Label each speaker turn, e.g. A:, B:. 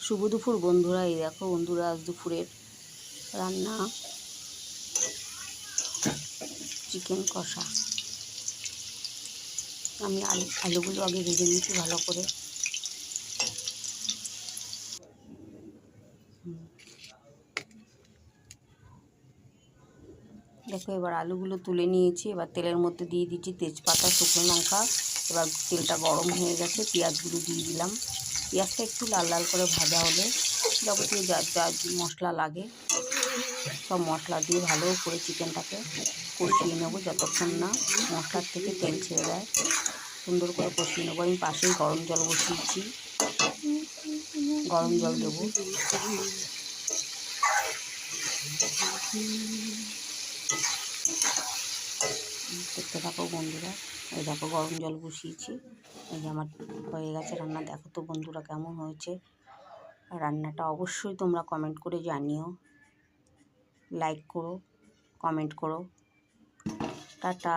A: শুভ দুপুর বন্ধুরা। এই দেখো বন্ধুরা, আজ দুপুরের রান্না চিকেন কষা। আমি আলুগুলো আগে ভেজে নিচ্ছি ভালো করে। দেখো এবার আলুগুলো তুলে নিয়েছি। এবার তেলের মধ্যে দিয়ে দিচ্ছি তেজপাতা, শুকনো লঙ্কা। এবার তেলটা গরম হয়ে গেছে, পেঁয়াজগুলো দিয়ে দিলাম। পেঁয়াজটা একটু লাল লাল করে ভাজা হলে যাবতীয় যা যা মশলা লাগে সব মশলা দিয়ে ভালো করে চিকেনটাকে কষিয়ে নেব, যতক্ষণ না মশলার থেকে তেল ছেড়ে দেয়। সুন্দর করে কষিয়ে নেবো। আমি পাশেই গরম জল বসিয়েছি, গরম জল দেবো। দেখতে থাকো বন্ধুরা। এই দেখো গরম জল বসিয়েছি। এই যে আমার হয়ে গেছে রান্না। দেখো তো বন্ধুরা কেমন হয়েছে রান্নাটা। অবশ্যই তোমরা কমেন্ট করে জানিও, লাইক করো, কমেন্ট করো। টাটা।